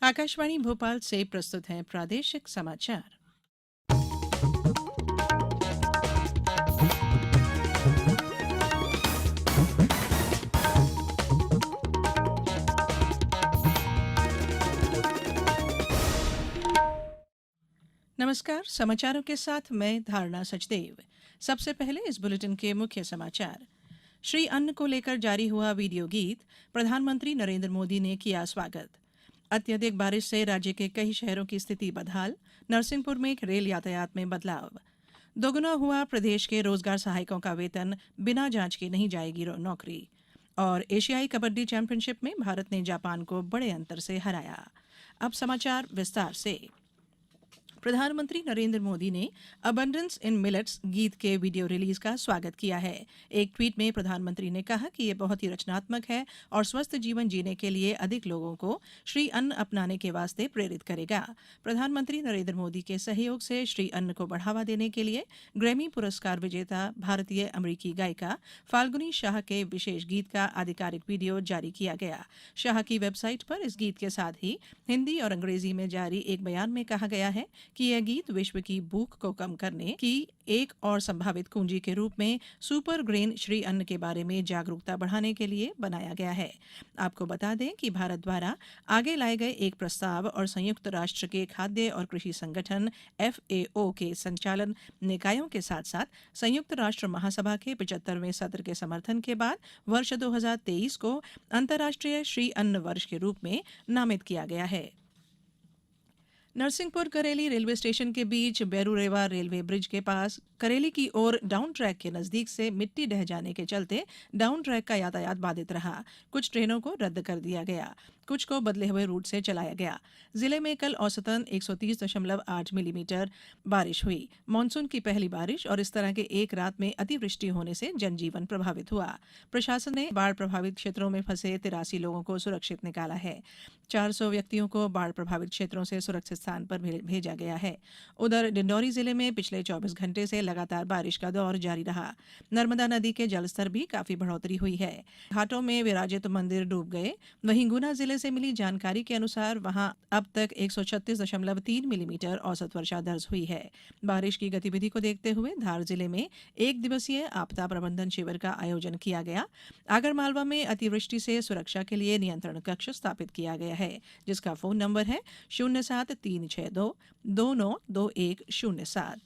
आकाशवाणी भोपाल से प्रस्तुत हैं प्रादेशिक समाचार। नमस्कार, समाचारों के साथ मैं धारणा सचदेव। सबसे पहले इस बुलेटिन के मुख्य समाचार। श्री अन्न को लेकर जारी हुआ वीडियो गीत, प्रधानमंत्री नरेंद्र मोदी ने किया स्वागत। अत्यधिक बारिश से राज्य के कई शहरों की स्थिति बदहाल, नरसिंहपुर में रेल यातायात में बदलाव। दोगुना हुआ प्रदेश के रोजगार सहायकों का वेतन, बिना जांच के नहीं जाएगी नौकरी। और एशियाई कबड्डी चैंपियनशिप में भारत ने जापान को बड़े अंतर से हराया। अब समाचार विस्तार से। प्रधानमंत्री नरेंद्र मोदी ने अबंडेंस इन मिलेट्स गीत के वीडियो रिलीज का स्वागत किया है। एक ट्वीट में प्रधानमंत्री ने कहा कि ये बहुत ही रचनात्मक है और स्वस्थ जीवन जीने के लिए अधिक लोगों को श्री अन्न अपनाने के वास्ते प्रेरित करेगा। प्रधानमंत्री नरेंद्र मोदी के सहयोग से श्री अन्न को बढ़ावा देने के लिए ग्रैमी पुरस्कार विजेता भारतीय अमेरिकी गायिका फाल्गुनी शाह के विशेष गीत का आधिकारिक वीडियो जारी किया गया। शाह की वेबसाइट पर इस गीत के साथ ही हिंदी और अंग्रेजी में जारी एक बयान में कहा गया है कि यह गीत विश्व की भूख को कम करने की एक और संभावित कुंजी के रूप में सुपर ग्रेन श्री अन्न के बारे में जागरूकता बढ़ाने के लिए बनाया गया है। आपको बता दें कि भारत द्वारा आगे लाए गए एक प्रस्ताव और संयुक्त राष्ट्र के खाद्य और कृषि संगठन FAO के संचालन निकायों के साथ साथ संयुक्त राष्ट्र महासभा के 75वें सत्र के समर्थन के बाद वर्ष 2023 को अंतर्राष्ट्रीय श्री अन्न वर्ष के रूप में नामित किया गया है। नरसिंहपुर करेली रेलवे स्टेशन के बीच बेरूरेवा रेलवे ब्रिज के पास करेली की ओर डाउन ट्रैक के नजदीक से मिट्टी ढह जाने के चलते डाउन ट्रैक का यातायात बाधित रहा। कुछ ट्रेनों को रद्द कर दिया गया, कुछ को बदले हुए रूट से चलाया गया। जिले में कल औसतन 130.8 मिलीमीटर बारिश हुई। मानसून की पहली बारिश और इस तरह के एक रात में अतिवृष्टि होने से जनजीवन प्रभावित हुआ। प्रशासन ने बाढ़ प्रभावित क्षेत्रों में फंसे 83 लोगों को सुरक्षित निकाला है। 400 व्यक्तियों को बाढ़ प्रभावित क्षेत्रों से सुरक्षित स्थान पर भेजा गया है। उधर डिंडौरी जिले में पिछले 24 घंटे से लगातार बारिश का दौर जारी रहा। नर्मदा नदी के जलस्तर भी काफी बढ़ोतरी हुई है। घाटों में विराजित मंदिर डूब गए। वहीं गुना जिले से मिली जानकारी के अनुसार वहां अब तक 136.3 मिलीमीटर औसत वर्षा दर्ज हुई है। बारिश की गतिविधि को देखते हुए धार जिले में एक दिवसीय आपदा प्रबंधन शिविर का आयोजन किया गया। आगरमालवा में अतिवृष्टि से सुरक्षा के लिए नियंत्रण कक्ष स्थापित किया गया है, जिसका फोन नंबर है 07-362-292107।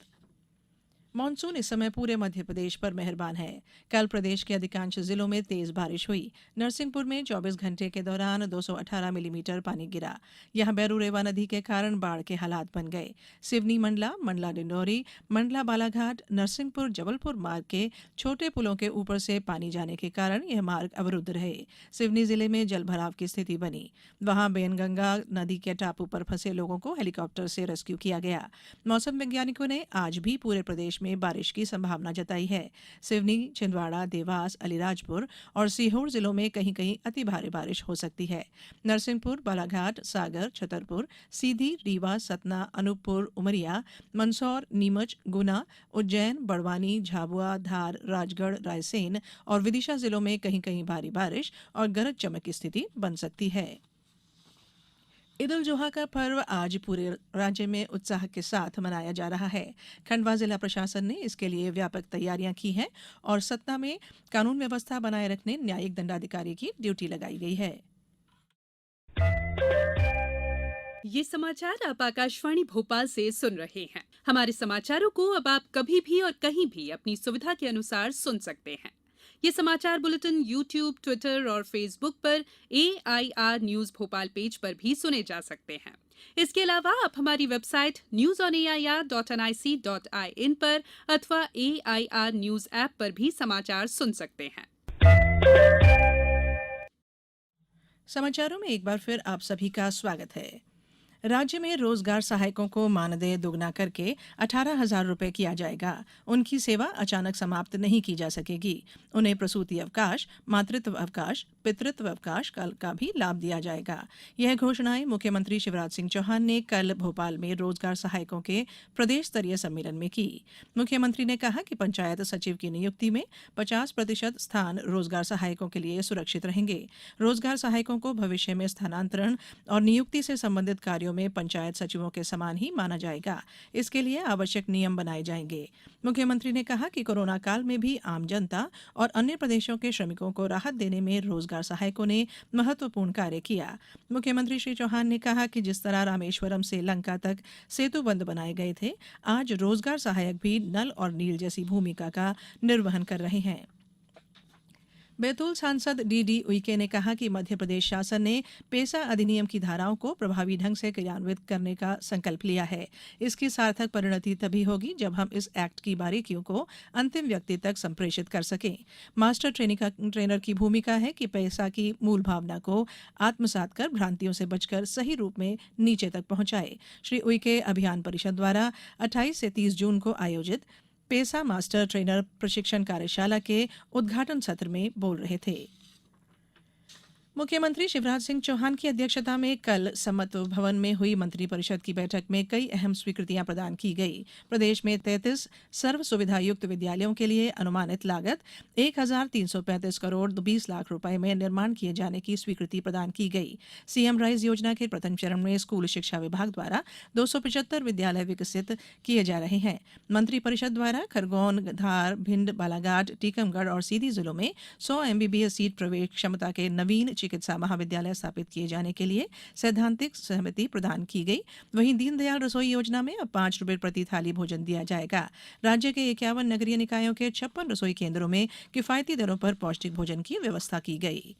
मानसून इस समय पूरे मध्य प्रदेश पर मेहरबान है। कल प्रदेश के अधिकांश जिलों में तेज बारिश हुई। नरसिंहपुर में 24 घंटे के दौरान 218 मिलीमीटर पानी गिरा। यहां बैरूरेवा नदी के कारण बाढ़ के हालात बन गए। सिवनी मंडला, मंडला डिंडौरी, मंडला बालाघाट, नरसिंहपुर जबलपुर मार्ग के छोटे पुलों के ऊपर से पानी जाने के कारण यह मार्ग अवरुद्ध रहे। सिवनी जिले में जलभराव की स्थिति बनी। वहां बेनगंगा नदी के टापू पर फंसे लोगों को हेलीकॉप्टर से रेस्क्यू किया गया। मौसम वैज्ञानिकों ने आज भी पूरे प्रदेश में बारिश की संभावना जताई है। सिवनी, छिंदवाड़ा, देवास, अलीराजपुर और सीहोर जिलों में कहीं कहीं अति भारी बारिश हो सकती है। नरसिंहपुर, बालाघाट, सागर, छतरपुर, सीधी, रीवा, सतना, अनूपपुर, उमरिया, मंदसौर, नीमच, गुना, उज्जैन, बड़वानी, झाबुआ, धार, राजगढ़, रायसेन और विदिशा जिलों में कहीं कहीं भारी बारिश और गरज चमक की स्थिति बन सकती है। ईद उल जुहा का पर्व आज पूरे राज्य में उत्साह के साथ मनाया जा रहा है। खंडवा जिला प्रशासन ने इसके लिए व्यापक तैयारियां की हैं और सतना में कानून व्यवस्था बनाए रखने न्यायिक दंडाधिकारी की ड्यूटी लगाई गई है। ये समाचार आप आकाशवाणी भोपाल से सुन रहे हैं। हमारे समाचारों को अब आप कभी भी और कहीं भी अपनी सुविधा के अनुसार सुन सकते हैं। ये समाचार बुलेटिन YouTube, ट्विटर और फेसबुक पर AIR न्यूज भोपाल पेज पर भी सुने जा सकते हैं। इसके अलावा आप हमारी वेबसाइट newsonair.nic.in पर अथवा AIR न्यूज ऐप पर भी समाचार सुन सकते हैं। समाचारों में एक बार फिर आप सभी का स्वागत है। राज्य में रोजगार सहायकों को मानदेय दोगुना करके 18,000 रुपए किया जाएगा। उनकी सेवा अचानक समाप्त नहीं की जा सकेगी। उन्हें प्रसूति अवकाश, मातृत्व अवकाश, पितृत्व अवकाश का भी लाभ दिया जाएगा। यह घोषणाएं मुख्यमंत्री शिवराज सिंह चौहान ने कल भोपाल में रोजगार सहायकों के प्रदेश स्तरीय सम्मेलन में की। मुख्यमंत्री ने कहा कि पंचायत सचिव की नियुक्ति में 50% स्थान रोजगार सहायकों के लिए सुरक्षित रहेंगे। रोजगार सहायकों को भविष्य में स्थानांतरण और नियुक्ति से संबंधित कार्यों में पंचायत सचिवों के समान ही माना जाएगा। इसके लिए आवश्यक नियम बनाए जाएंगे। मुख्यमंत्री ने कहा कि कोरोना काल में भी आम जनता और अन्य प्रदेशों के श्रमिकों को राहत देने में रोजगार सहायकों ने महत्वपूर्ण कार्य किया। मुख्यमंत्री श्री चौहान ने कहा कि जिस तरह रामेश्वरम से लंका तक सेतुबंध बनाए गए थे, आज रोजगार सहायक भी नल और नील जैसी भूमिका का निर्वहन कर रहे हैं। बैतूल सांसद डीडी उइके ने कहा कि मध्य प्रदेश शासन ने पेसा अधिनियम की धाराओं को प्रभावी ढंग से क्रियान्वित करने का संकल्प लिया है। इसकी सार्थक परिणति तभी होगी जब हम इस एक्ट की बारीकियों को अंतिम व्यक्ति तक संप्रेषित कर सकें। मास्टर ट्रेनर की भूमिका है कि पेसा की मूल भावना को आत्मसात कर भ्रांतियों से बचकर सही रूप में नीचे तक पहुंचाए। श्री उइके अभियान परिषद द्वारा 28 से 30 जून को आयोजित पेसा मास्टर ट्रेनर प्रशिक्षण कार्यशाला के उद्घाटन सत्र में बोल रहे थे। मुख्यमंत्री शिवराज सिंह चौहान की अध्यक्षता में कल समत्व भवन में हुई मंत्रिपरिषद की बैठक में कई अहम स्वीकृतियां प्रदान की गई। प्रदेश में 33 सर्व सुविधा युक्त विद्यालयों के लिए अनुमानित लागत 1,335 करोड़ 20 लाख रुपए में निर्माण किए जाने की स्वीकृति प्रदान की गई। सीएम राइज योजना के प्रथम चरण में स्कूल शिक्षा विभाग द्वारा 275 विद्यालय विकसित किए जा रहे हैं। मंत्रिपरिषद द्वारा खरगोन, धार, भिंड, बालाघाट, टीकमगढ़ और सीधी जिलों में 100 MBBS सीट प्रवेश क्षमता के नवीन चिकित्सा महाविद्यालय स्थापित किए जाने के लिए सैद्धांतिक सहमति प्रदान की गई। वहीं दीनदयाल रसोई योजना में अब 5 रुपए प्रति थाली भोजन दिया जाएगा। राज्य के 51 नगरीय निकायों के 56 रसोई केंद्रों में किफायती दरों पर पौष्टिक भोजन की व्यवस्था की गई।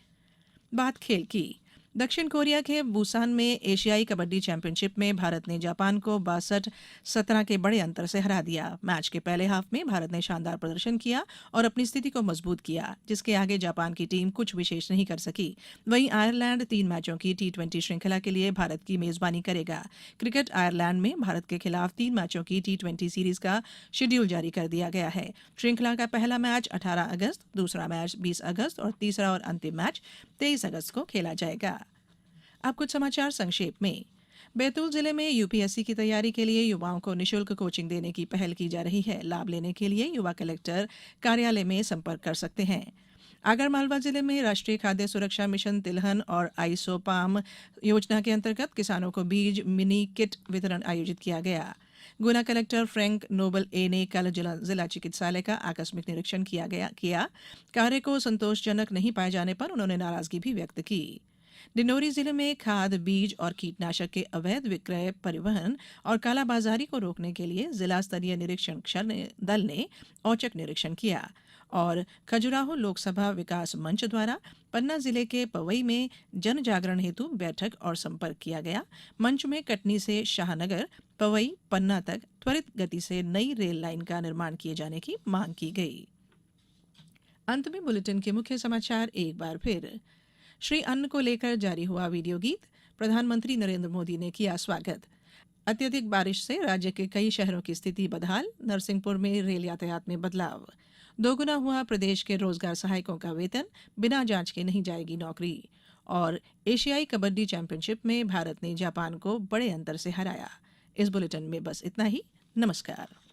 बात खेल की। दक्षिण कोरिया के बुसान में एशियाई कबड्डी चैंपियनशिप में भारत ने जापान को 62-17 के बड़े अंतर से हरा दिया। मैच के पहले हाफ में भारत ने शानदार प्रदर्शन किया और अपनी स्थिति को मजबूत किया, जिसके आगे जापान की टीम कुछ विशेष नहीं कर सकी। वहीं आयरलैंड 3 मैचों की T20 श्रृंखला के लिए भारत की मेजबानी करेगा। क्रिकेट आयरलैंड में भारत के खिलाफ 3 मैचों की T20 सीरीज का शेड्यूल जारी कर दिया गया है। श्रृंखला का पहला मैच 18 अगस्त, दूसरा मैच 20 अगस्त और तीसरा और अंतिम मैच 23 अगस्त को खेला जाएगा। अब कुछ समाचार संक्षेप में। बैतूल जिले में यूपीएससी की तैयारी के लिए युवाओं को निशुल्क कोचिंग देने की पहल की जा रही है। लाभ लेने के लिए युवा कलेक्टर कार्यालय में संपर्क कर सकते हैं। आगरमालवा जिले में राष्ट्रीय खाद्य सुरक्षा मिशन तिलहन और आइसोपाम योजना के अंतर्गत किसानों को बीज मिनी किट वितरण आयोजित किया गया। गुना कलेक्टर फ्रैंक नोबल ए ने कल जिला चिकित्सालय का आकस्मिक निरीक्षण किया। कार्य को संतोषजनक नहीं पाए जाने पर उन्होंने नाराजगी भी व्यक्त की। डिंडोरी जिले में खाद, बीज और कीटनाशक के अवैध विक्रय, परिवहन और कालाबाजारी को रोकने के लिए जिला स्तरीय निरीक्षण दल ने औचक निरीक्षण किया। और खजुराहो लोकसभा विकास मंच द्वारा पन्ना जिले के पवई में जन जागरण हेतु बैठक और संपर्क किया गया। मंच में कटनी से शाहनगर, पवई, पन्ना तक त्वरित गति से नई रेल लाइन का निर्माण किए जाने की मांग की गई। अंत में बुलेटिन के मुख्य समाचार एक बार फिर। श्री अन्न को लेकर जारी हुआ वीडियो गीत, प्रधानमंत्री नरेंद्र मोदी ने किया स्वागत। अत्यधिक बारिश से राज्य के कई शहरों की स्थिति बदहाल, नरसिंहपुर में रेल यातायात में बदलाव। दोगुना हुआ प्रदेश के रोजगार सहायकों का वेतन, बिना जांच के नहीं जाएगी नौकरी। और एशियाई कबड्डी चैंपियनशिप में भारत ने जापान को बड़े अंतर से हराया। इस बुलेटिन में बस इतना ही। नमस्कार।